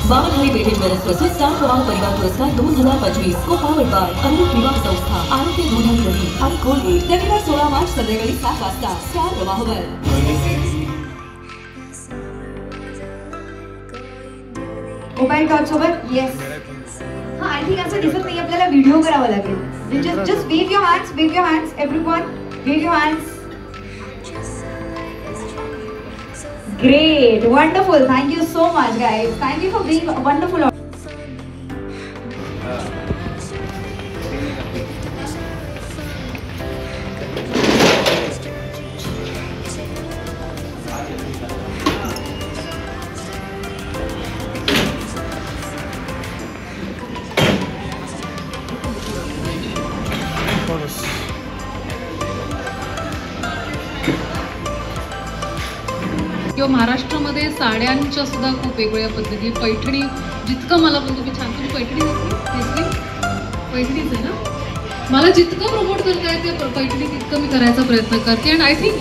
बावनहळ्ळी पेठेत प्रस्तुत स्टार प्रवाह परिवार पुरस्कार 2025 को पावर्ड बाय अनुरूप विवाह संस्था, आरोग्य दूध दही आणि कोलगेट. रविवार 16 मार्च संध्याकाळी 7 वाजता स्टार प्रवाहवर. मोबाईल टॉर्च सोबत. येस. हा, आय थिंक असं दिसत नाही, आपल्याला व्हिडिओ करावा लागेल. Just wave your hands everyone. Wave your hands. Great, wonderful. Thank you so much, guys. Thank you for being wonderful. किंवा महाराष्ट्रामध्ये साड्यांच्या सुद्धा खूप वेगवेगळ्या पद्धती. पैठणी जितकं मला पण तुम्ही छान, तुम्ही पैठणी घेतली, पैठणीच आहे ना. मला जितकं प्रमोट करता येते पैठणी तितकं मी करायचा प्रयत्न करते. अँड आय थिंक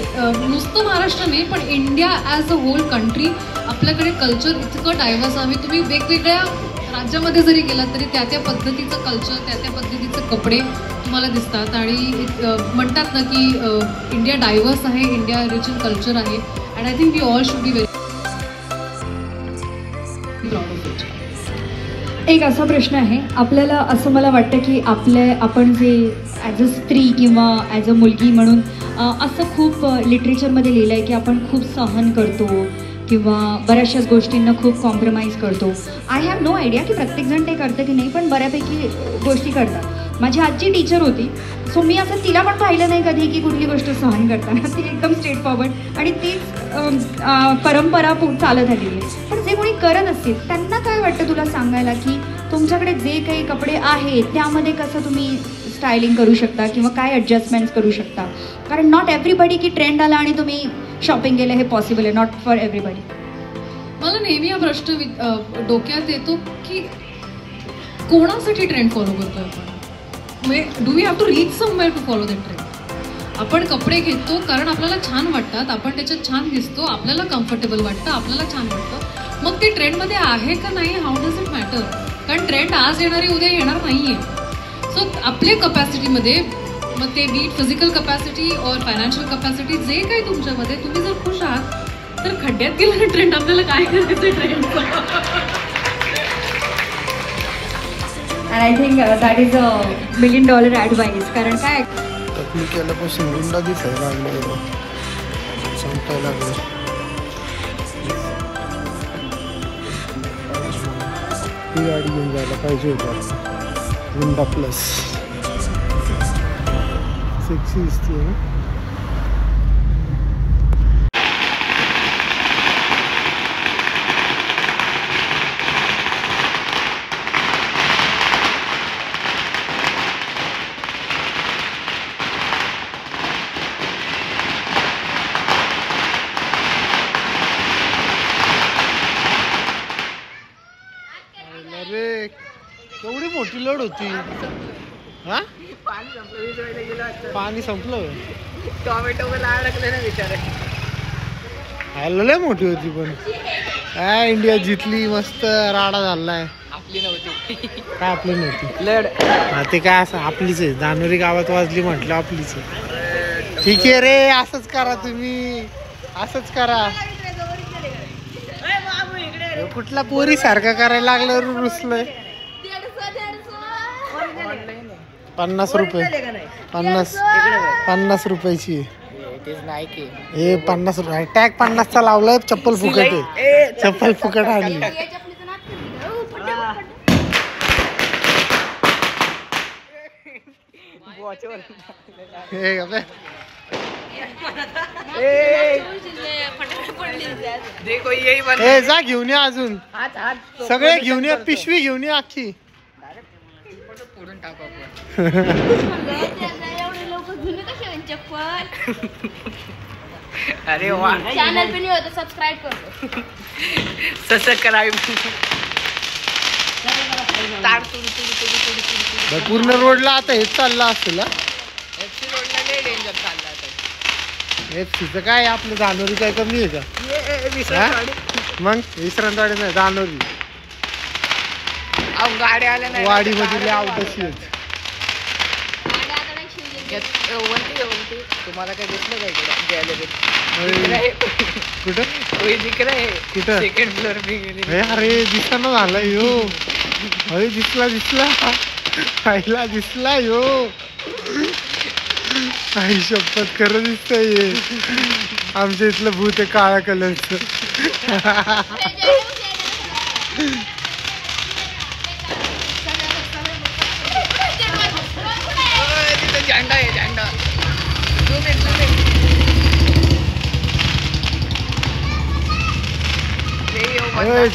नुसतं महाराष्ट्र नाही पण India as a whole country आपल्याकडे कल्चर इतकं डायव्हर्स आहे. तुम्ही वेगवेगळ्या राज्यामध्ये जरी गेलात तरी त्या त्या पद्धतीचं कल्चर, त्या त्या पद्धतीचे कपडे तुम्हाला दिसतात. आणि म्हणतात ना की इंडिया डायव्हर्स आहे, इंडिया रिच इन कल्चर आहे. And I think we all should be very proud of it. एक असा प्रश्न आहे आपल्याला, असं मला वाटतं की आपण जे ॲज अ स्त्री किंवा ॲज अ मुलगी म्हणून असं खूप लिटरेचरमध्ये लिहिलं आहे की आपण खूप सहन करतो किंवा बऱ्याचशाच गोष्टींना खूप कॉम्प्रोमाइज करतो. आय हॅव नो आयडिया की प्रत्येकजण ते करतं की नाही, पण बऱ्यापैकी गोष्टी करतात. माझी आजची टीचर होती, सो मी असं तिला पण पाहिलं नाही कधी की कुठली गोष्ट सहन करताना. ती एकदम स्ट्रेट फॉरवर्ड आणि तीच परंपरा चालत आलेली आहे. पण जे कोणी करत असतील त्यांना काय वाटतं तुला सांगायला की तुमच्याकडे जे काही कपडे आहेत त्यामध्ये कसं तुम्ही स्टायलिंग करू शकता किंवा काय ॲडजस्टमेंट्स करू शकता? कारण नॉट एव्हरीबडी की ट्रेंड आला आणि तुम्ही शॉपिंग केलं हे पॉसिबल आहे, नॉट फॉर एव्हरीबडी. मला नेहमी हा प्रश्न डोक्यात येतो की कोणासाठी ट्रेंड फॉलो करतोय आपण? म्हणजे do we have to reach somewhere to follow that trend? आपण कपडे घेतो कारण आपल्याला छान वाटतात, आपण त्याच्यात छान दिसतो, आपल्याला कम्फर्टेबल वाटतं, आपल्याला छान वाटतं. मग ते ट्रेंडमध्ये आहे का नाही, हाऊ डज इट मॅटर? कारण ट्रेंड आज येणारी उद्या येणार नाही आहे. सो आपल्या कपॅसिटीमध्ये, मग ते बीट फिजिकल कपॅसिटी और फायनान्शियल कपॅसिटी, जे काही तुमच्यामध्ये, तुम्ही जर खुश आहात तर खड्ड्यात गेलं ट्रेंड आपल्याला काय करायचं ट्रेंडचं. And I think that is a $1 million advice. कारण काय तकली केल्यापासून गुंडा दिसायला लागलं, संपायला लागलं. ही गाडी घेऊन जायला पाहिजे होती गुंडा प्लस. सेक्सी दिसते ना. अरे केवढी मोठी लोड होती. हा, पाणी संपलं. टोमॅटो अडकले ना विचार. लय मोठी होती पण काय इंडिया जितली, मस्त राडा झालाय. आपली नव्हती. काय आपली नव्हती लड. हा, ते काय असं आपलीच आहे. दानोरी गावात वाजली म्हटलं आपलीच आहे. ठीक आहे रे, असंच करा तुम्ही, असंच करा. कुठला पोरी सारखा करायला लागल्यावर रुसलंय. 50 रुपये, 50 रुपयाची हे 50 रुपये. टॅग 50चा लावलाय. चप्पल फुकट आहे, चप्पल फुकट आणली. जा घेऊन या, अजून सगळे घेऊन या. पिशवी घेऊन या अख्खी. अरे वा, चॅनल पे नहीं होता सबस्क्राइब करो. सबस्क्राइब. तार तुडी तुडी तुडी तुडी तुडी बरं, पूर्ण रोडला आता हेच चाललं असेल हा? FC रोडला लय डेंजर चालला आता. एफसीचं काय आपलं जानोरी काय कमी आहे का? ये विसरवाडी. मग विश्रांतवाडी नाही, जानोरी अहो गाड्या आल्या नाही. वाडी मधली आवडशी आहेत. वरती तुम्हाला काय दिसलं का इकडे गॅलरीत? कुठं कोई दिख रहा है कुठं? सेकंड फ्लोर पे गेले. अरे दिसना झाला यो. अरे दिसला खायला दिसला यो. आई शपथ खरं दिसतंय. आमच्या इथलं भूत आहे काळ्या कलरचं. तिथं झेंडा आहे झेंडा.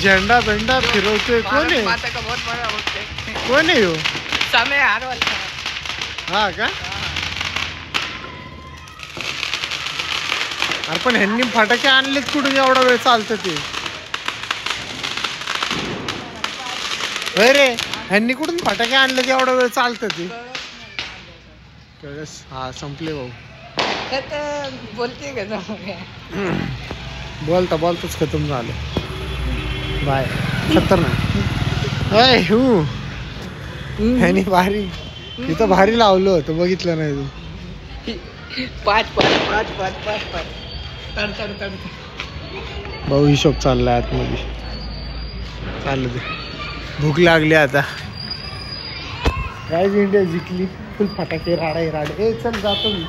झेंडा बेंडा फिरवतोय. कोण आहे? माता का बहुत बड़ा होते. कोण आहे यो? समय हार वाला. हा का? अरे पण ह्यांनी फटाके आणलेत कुठून एवढा वेळ चालतं ते? अरे ह्यांनी कुठून फटाके आणले की एवढा वेळ चालतं ते? हा संपले भाऊ. बोलते का बोलता बोलताच खतम झालं. बाय. खतरनाक. अय ह्यानी भारी इथं भारी लावलं होतं, बघितलं नाही तू? पाच पाच पाच पाच पाच पाच तड तड तड. भाऊ हिशोब चाललाय आतमध्ये. चाललं ते. भूक लागली आता. काय इंडिया जिंकली. फुल फटाके राडे. ए चल जातो मी.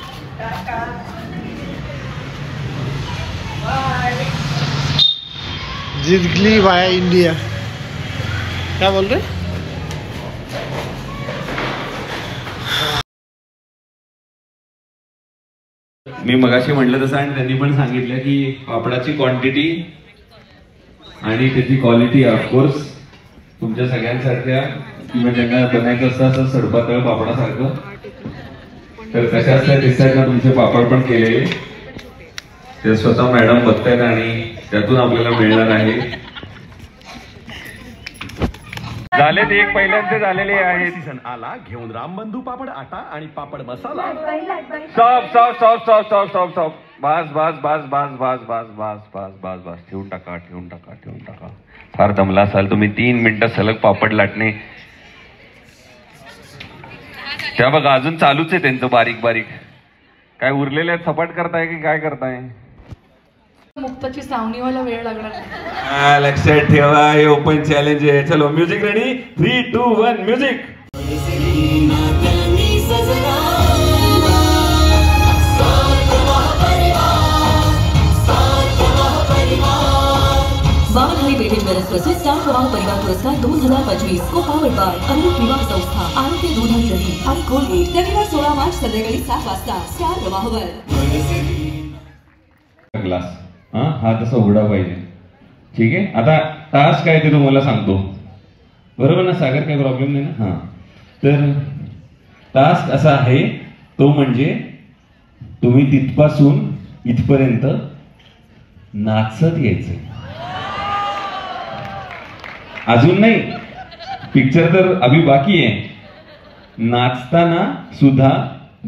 जिंकली बाया इंडिया. काय बोल रहे? मी मगाशी म्हटलं तसं आणि त्यांनी पण सांगितलं की पापडाची क्वांटिटी आणि त्याची क्वालिटी ऑफकोर्स तुमच्या सगळ्यांसारख्या किंवा ज्यांना बनायचं असतं असं सडपातळ पापडासारखं, तर तशाच त्या दिसताना तुमचे पापड पण केलेले ते स्वतः मॅडम बघतायत आणि त्यातून आपल्याला मिळणार आहे. झाले ते एक पहिल्यांदा झालेले आहे. आला घेऊन रामबंधू पापड आटा आणि पापड मसाला. Stop stop stop stop stop stop stop. बस बस बस बस बस बस बस बस बस बस ठेवून टाका ठेवून टाका ठेवून टाका. फार दमला असाल तुम्ही. 3 मिनिटं सलग पापड लाटणे. त्या बघा अजून चालूच आहे त्यांचं बारीक बारीक. काय उरलेले सपाट करताय की काय करताय? मुक्ताची सावनीवाला वेळ लागणार. लक्षात ठेवा हे ओपन चॅलेंज आहे. चलो म्युझिक रेडी. 3, 2, 1 म्युझिक. बाळहरी पेठे मिरज प्रस्तुत स्टार प्रवाह परिवार पुरस्कार 2025 को पावर्ड बाय अनुरूप विवाह संस्था, आरोग्य दूधाची दही आणि कोलगेट. रविवार 16 मार्च संध्याकाळी 7 वाजता स्टार प्रवाहवर. ग्लास हा तसा उघडा पाहिजे. ठीक आहे. आता टास्क काय ते तुम्हाला सांगतो. बरोबर ना सागर? काही प्रॉब्लेम नाही ना? हा. तर टास्क असा आहे तो म्हणजे तुम्ही तिथपासून इथपर्यंत नाचत यायचं. अजून नाही. पिक्चर तर अभी बाकी आहे. नाचताना सुद्धा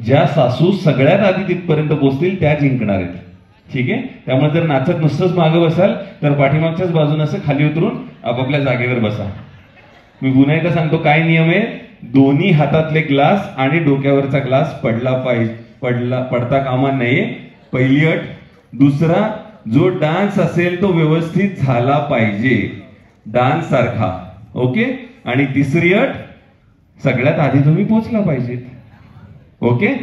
ज्या सासू सगळ्यात आधी तिथपर्यंत पोहोचतील त्या जिंकणार आहेत. ठीक आहे. त्यामुळे जर नाचत नुसतंच मागं बसाल तर पाठीमागच्याच बाजून असं खाली उतरून आपापल्या जागेवर बसा. मी पुन्हा एकदा सांगतो काय नियम आहे. दोन्ही हातातले ग्लास आणि डोक्यावरचा ग्लास पडता कामा नये. पहिली अट. दुसरा, जो डान्स असेल तो व्यवस्थित झाला पाहिजे, डान्स सारखा. ओके. आणि तिसरी अट, सगळ्यात आधी तुम्ही पोहोचला पाहिजेत. ओके.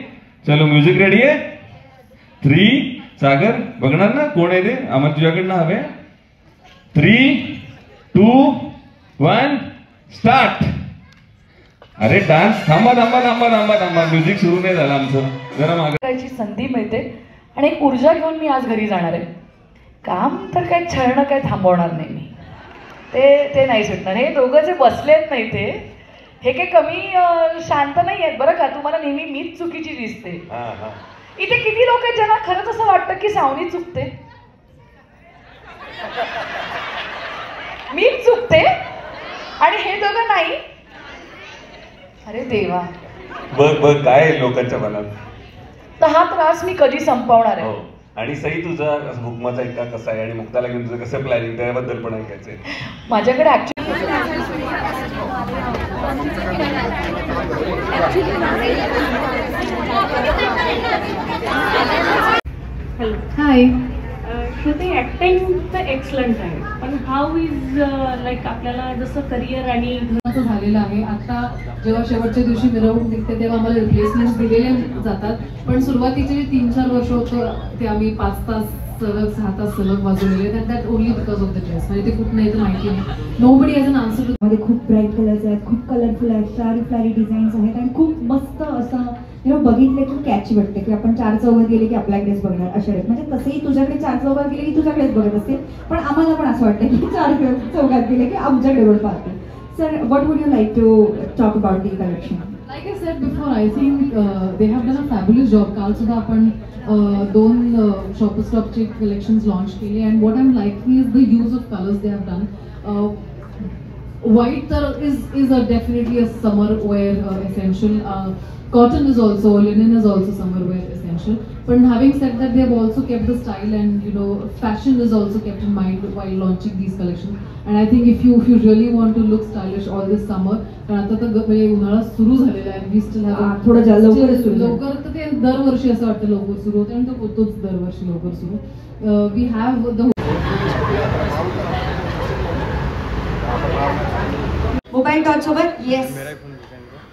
चलो म्युझिक रेडी आहे. 3 सागर बघणार ना कोण आहे ते? आम्हाला तुझ्याकडनं हवे. 3, 2, 1 स्टार्ट. अरे डान्स थांबा थांबा थांबा थांबा थांबा. म्युझिक सुरू नाही झालं आमचं. जरा मागायची संधी मिळते आणि एक ऊर्जा घेऊन मी आज घरी जाणार आहे. काम तर काय छळणं काय थांबवणार नाही मी. ते नाही सुटणार. हे दोघं जे बसलेत नाही ते हे काही कमी शांत नाही आहेत बरं का. तुम्हाला नेहमी मीच चुकीची दिसते. इथे किती लोक आहेत ज्यांना खरंच असं वाटतं की सावनी चुकते, मीच चुकते. आणि हे दोघं नाही. अरे देवा, बघ बघ काय आहे लोकांच्या मनात. तर हा त्रास मी कधी संपवणार आहे. आणि सई तुझा हुकमाचा एकटा कसा आहे आणि मुक्ताला घेऊन तुझं कसं प्लॅनिंग त्याबद्दल पण ऐकायचंय. माझ्याकडे ऍक्च्युली हाय. श्रुती, ॲक्टिंग तर एक्सलंट आहे, पण हाऊ इज लाईक आपल्याला जसं करिअर आणि घराचं झालेलं आहे. आता जेव्हा शेवटच्या दिवशी मिरवणूक निघते तेव्हा आम्हाला रिप्लेसमेंट्स दिलेले जातात, पण सुरुवातीचे जे 3-4 वर्ष होतं ते आम्ही 5 तास सलग 6 तास सलग वाजवलेले. That only because of the dress. म्हणजे ते खूप नाही तर माहिती नाही. Nobody has an answer. मध्ये खूप ब्राईट कलर्स आहेत, खूप कलरफुल आहेत, फ्लॅरी फ्लॅरी डिझाईन्स आहेत आणि खूप मस्त असं बघितलं की कॅची वाटते की आपण 4 चौघात गेले की आपल्याकडेच बघणार अशा आहेत. म्हणजे तसंही तुझ्याकडे 4 चौघात गेले की तुझ्याकडेच बघत असतील, पण आम्हाला पण असं वाटतं की 4 चौघात गेले की आमच्याकडे बघ पाहते. Sir, what would you like to talk about the collection? Like I said before, I think they have done a fabulous job. काल सुद्धा आपण 2 Shoppers Stop चे collections launch केले, and what I'm liking is the use of colors they have done. White is definitely a summer wear essential. Cotton is also, linen is also summer wear essential. But having said that, they have also kept the style and fashion is also kept in mind while launching these collections. And I think if you really want to look stylish all this summer, कारण आता तर उन्हाळा सुरू झालेला आहे, we still have थोडं लवकर तर ते दरवर्षी असं वाटतं लवकर सुरू होतं आणि तो होतोच दरवर्षी लवकर सुरू. We have the mobile torch सोबत. येस.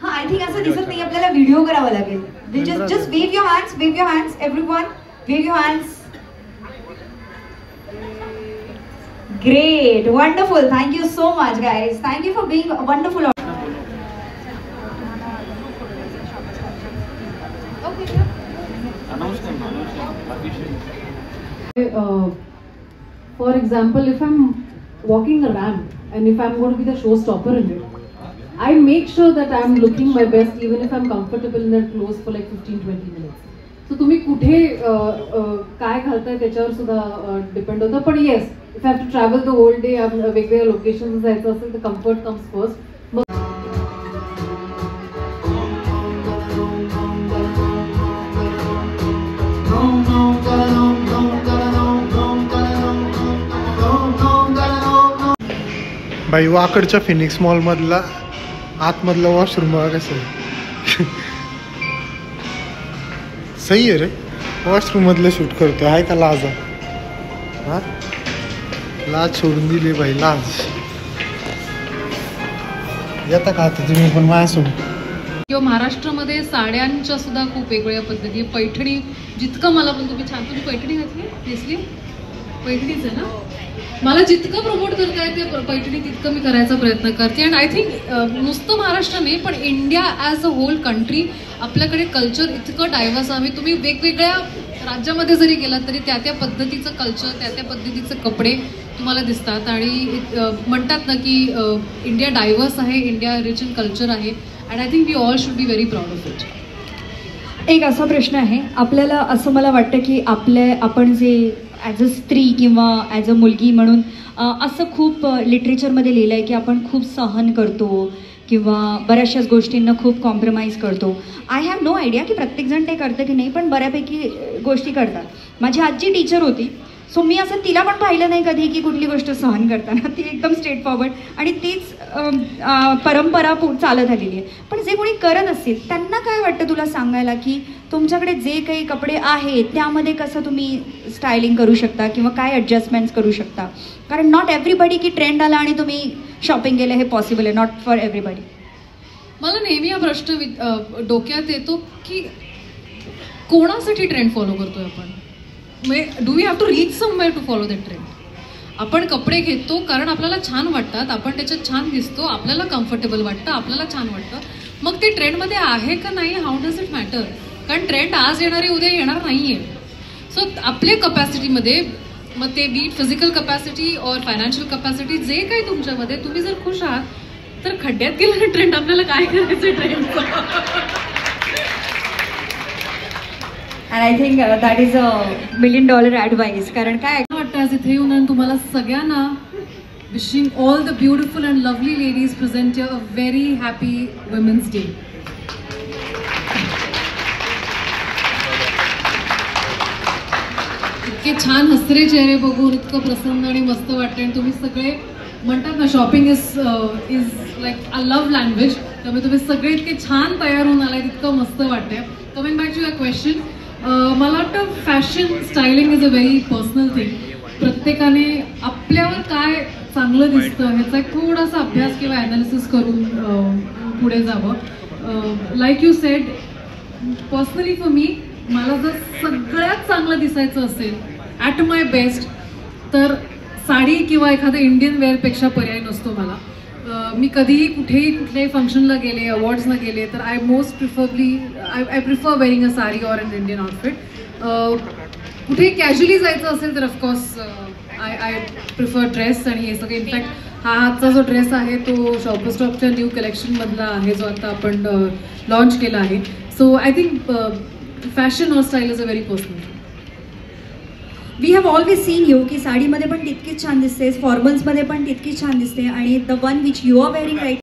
हां, आय थिंक असं दिसत नाही, आपल्याला व्हिडिओ करावा लागेल. Just wave your hands everyone, wave your hands. Great, wonderful. Thank you so much, guys. Thank you for being wonderful. For example, if I'm walking a ramp and if I'm going to be the showstopper in it, I make sure that I'm looking my best even if I'm comfortable in that clothes for like 15-20 minutes. So तुम्ही कुठे काय घालताय त्याच्यावर सुद्धा depend होतं. पण yes, if I have to travel the whole day, वेगवेगळ्या locations जायचं असेल तर कम्फर्ट कम्स फर्स्ट. बाई, वाकडच्या फिनिक्स मॉलमधला आतमधला वॉशरूम बघा कसं आहे. सही आहे रे. वॉशरूममधलं शूट करतो आहे का लाज? हां, लाज सोडून दिली बाई, लाज. येता का आता तुम्ही पण माझ्यासोबत? किंवा महाराष्ट्रामध्ये साड्यांच्या सुद्धा खूप वेगवेगळ्या पद्धती. पैठणी जितकं मला पण तुम्ही छान तुझी पैठणी घातली दिसली, पैठणीच आहे ना. मला जितकं प्रमोट करता येते पैठणी तितकं मी करायचा प्रयत्न करते. अँड आय थिंक नुसतं महाराष्ट्र नाही पण India as a whole country आपल्याकडे कल्चर इतकं डायव्हर्स आहे. तुम्ही वेगवेगळ्या राज्यामध्ये जरी गेलात तरी त्या त्या पद्धतीचं कल्चर, त्या त्या पद्धतीचे कपडे तुम्हाला दिसतात. आणि म्हणतात ना की इंडिया डायव्हर्स आहे, इंडिया रिच इन कल्चर आहे. And I think we all should be very proud of it. एक असा प्रश्न आहे, आपल्याला असं मला वाटतं की आपण जे ॲज अ स्त्री किंवा ॲज अ मुलगी म्हणून असं खूप लिटरेचरमध्ये लिहिलं आहे की आपण खूप सहन करतो किंवा बऱ्याचशाच गोष्टींना खूप कॉम्प्रोमाइज करतो. आय हॅव नो आयडिया की प्रत्येकजण ते करतं की नाही, पण बऱ्यापैकी गोष्टी करतात. माझी आजी टीचर होती, सो मी असं तिला पण पाहिलं नाही कधी की कुठली गोष्ट सहन करताना. ती एकदम स्ट्रेट फॉरवर्ड आणि तीच परंपरा चालत आलेली आहे. पण जे कोणी करत असतील त्यांना काय वाटतं तुला सांगायला की तुमच्याकडे जे काही कपडे आहेत त्यामध्ये कसं तुम्ही स्टायलिंग करू शकता किंवा काय ॲडजस्टमेंट्स करू शकता? कारण नॉट एव्हरीबडी की ट्रेंड आला आणि तुम्ही शॉपिंग केलं हे पॉसिबल आहे, नॉट फॉर एव्हरीबडी. मला नेहमी हा प्रश्न डोक्यात येतो की कोणासाठी ट्रेंड फॉलो करतोय आपण? Do we have to reach somewhere to follow that trend? आपण कपडे घेतो कारण आपल्याला छान वाटतात, आपण त्याच्यात छान दिसतो, आपल्याला कम्फर्टेबल वाटतं, आपल्याला छान वाटतं. मग ते ट्रेंडमध्ये आहे का नाही, हाऊ डज इट मॅटर? कारण ट्रेंड आज येणारे उद्या येणार नाही आहे. सो आपल्या कपॅसिटीमध्ये, मग ते बीट फिजिकल कपॅसिटी और फायनान्शियल कपॅसिटी, जे काही तुमच्यामध्ये, तुम्ही जर खुश आहात तर खड्ड्यात गेलं ट्रेंड, आपल्याला काय करायचं ट्रेंडचं? And I think that is $1 million advice. कारण काय वाटतं आज इथे येऊन आणि तुम्हाला सगळ्यांना wishing all the beautiful and lovely ladies present here a very happy Women's Day. इतके छान हसरे चेहरे बघून इतकं प्रसन्न आणि मस्त वाटतं आणि तुम्ही सगळे म्हणतात ना shopping is like a love language, त्यामुळे तुम्ही सगळे इतके छान तयार होऊन आलाय, इतकं मस्त वाटतंय. Coming back to your question, मला वाटतं fashion styling is a very personal thing. प्रत्येकाने आपल्यावर काय चांगलं दिसतं ह्याचा एक थोडासा अभ्यास किंवा ॲनालिसिस करून पुढे जावं. Like you sed, personally for me, मला जर सगळ्यात चांगलं दिसायचं असेल ॲट माय बेस्ट तर साडी किंवा एखाद्या इंडियन वेअरपेक्षा पर्याय नसतो मला. मी कधीही कुठेही कुठल्याही फंक्शनला गेले, अवॉर्ड्सला गेले तर I prefer wearing a sari or an Indian outfit. कुठेही कॅज्युअली जायचं असेल तर ऑफकोर्स आय प्रिफर ड्रेस. आणि हे सगळे इनफॅक्ट हा आजचा जो ड्रेस आहे तो शॉपर स्टॉपच्या न्यू कलेक्शनमधला आहे जो आता आपण लॉन्च केला आहे. सो आय थिंक फॅशन और style is a very personal. We have always seen you की साडीमध्ये पण तितकीच छान दिसते, फॉर्मल्समध्ये पण तितकीच छान दिसते, आणि the one which you are wearing right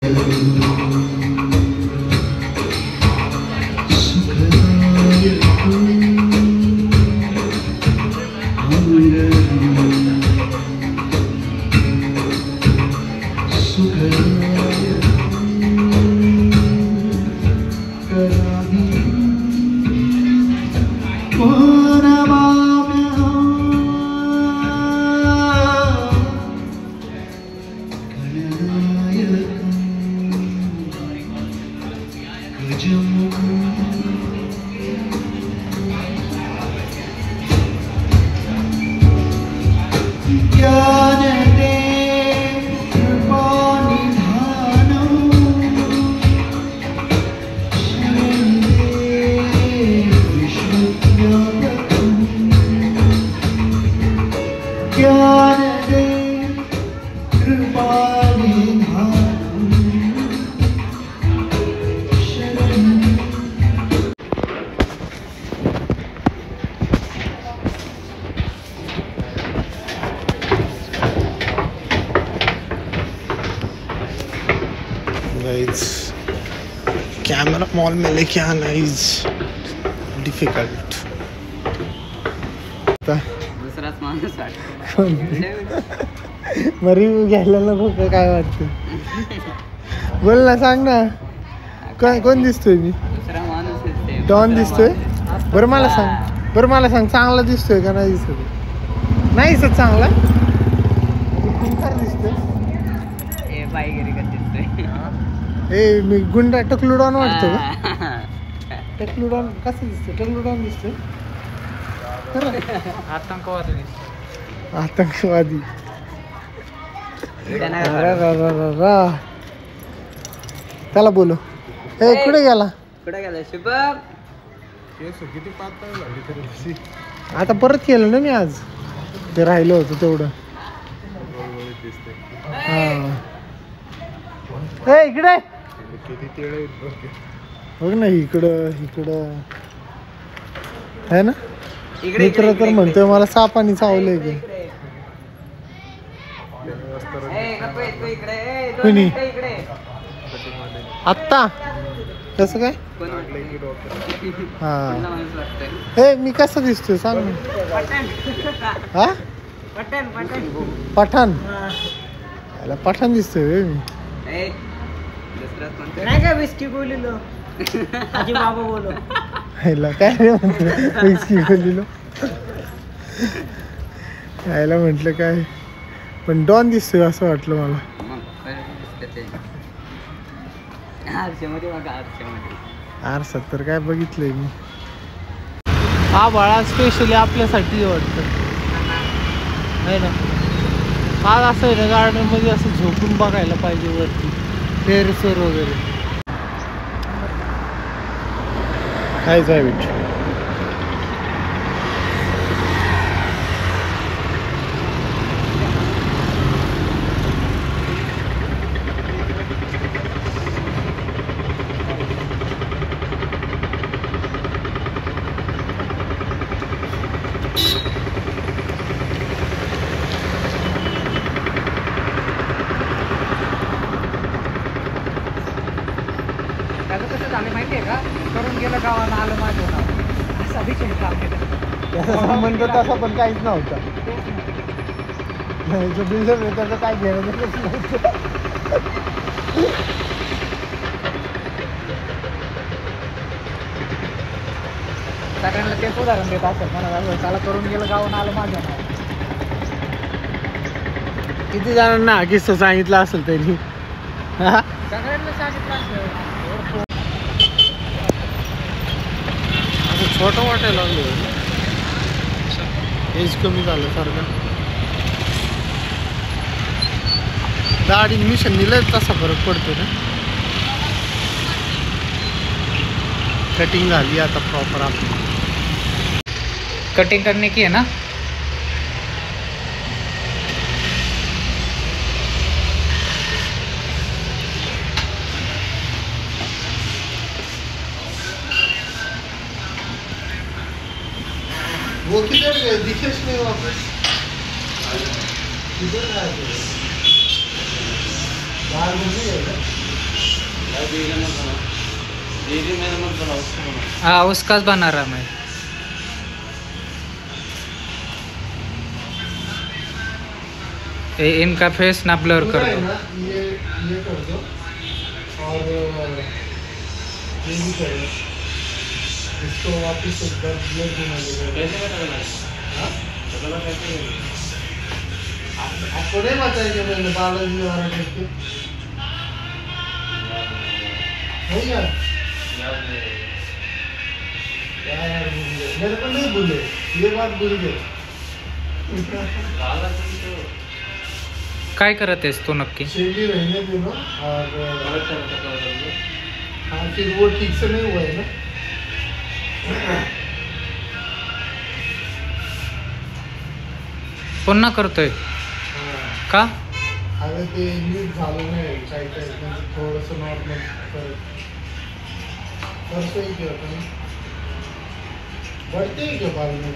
camera mall में लेके आना इज डिफिकल्ट. दुसराच माणूस मरी घ्यायला नको का काय वाटतं? बोल ना, सांग ना, कोण दिसतोय मी? दुसरा माणूस डॉन दिसतोय? बरं मला सांग चांगला दिसतोय का नाही दिसतोय? नाही दिसत चांगला दिसतोय. ए मी गुंडा टकलुडॉन वाटतो का? टकलुडॉन कसं दिसतोय? टकलुडॉन दिसतोय? आतंकवादी. त्याला बोलो. ए कुठे गेला? शुभम किती पातळ झाली. आता परत केलं ना मी आज, ते राहिलं होतं तेवढं. हा इकडे बघ ना, इकडं आहे ना. मित्र तर म्हणतोय मला सापानी चावलंय की. कुणी आत्ता कसं काय? हा हे मी कसं दिसतोय सांग ना. हा पठाण याला पठाण दिसतोय मी. नाही का विस्की बोलिलो आजी बाबा बोलो ह्याला काय रे म्हणतो विस्की बोलिलो. यायला म्हटलं काय, पण डॉन दिसतोय असं वाटलं मला. आरसात तर काय बघितलंय मी. हा बाळा स्पेशली आपल्यासाठी वाटतं आहे ना. आज असं आहे ना, गार्डन मध्ये असं झोपून बघायला पाहिजे वरती टेरेसवर वगैरे. कायच आहे बिट. अभिषेक कामटे त्याचा संबंध तसा पण काहीच नव्हता. जो बिल्डर आहे त्याचं काय घेणं देणंच नव्हतं. सगळ्यांना तेच उदाहरण देत असेल मला त्याला करून गेलं गावून आलं माझ्या नाव. किती जणांना हा किस्सा सांगितला असेल त्यांनी. सगळ्यांना सांगितलं असेल. असं छोटं वाटायला लागलं. एज कमी झालं सारखं. दाढी मिशन दिलं तसा फरक पडतो ना. कटिंग झाली आता प्रॉपर आपली. कटिंग करने की है ना. वो किधर गए दिखेश नहीं वापस. किधर गए बाहर में नहीं गए. हाँ उसका बना रहा मैं. इनका फेस ना ब्लर कर दो. ये कर दो और ये भी कर दो. इसको वापस ब्लर बना देगा. आपको नहीं बताएंगे मैंने बालाजी वाला करके. भैया यार मेरे को नहीं भूले ये बात भूल गए. काय करत आहेस तू नक्की. शेली रहने दो ना. और हाँ फिर वो ठीक से नहीं हुआ है ना. पुन्हा करतोय का. अरे ते नीट झालं नाही. काय काय थोडंसं नॉर्मल करतो ही क्या बढ़ते ही क्या बाल में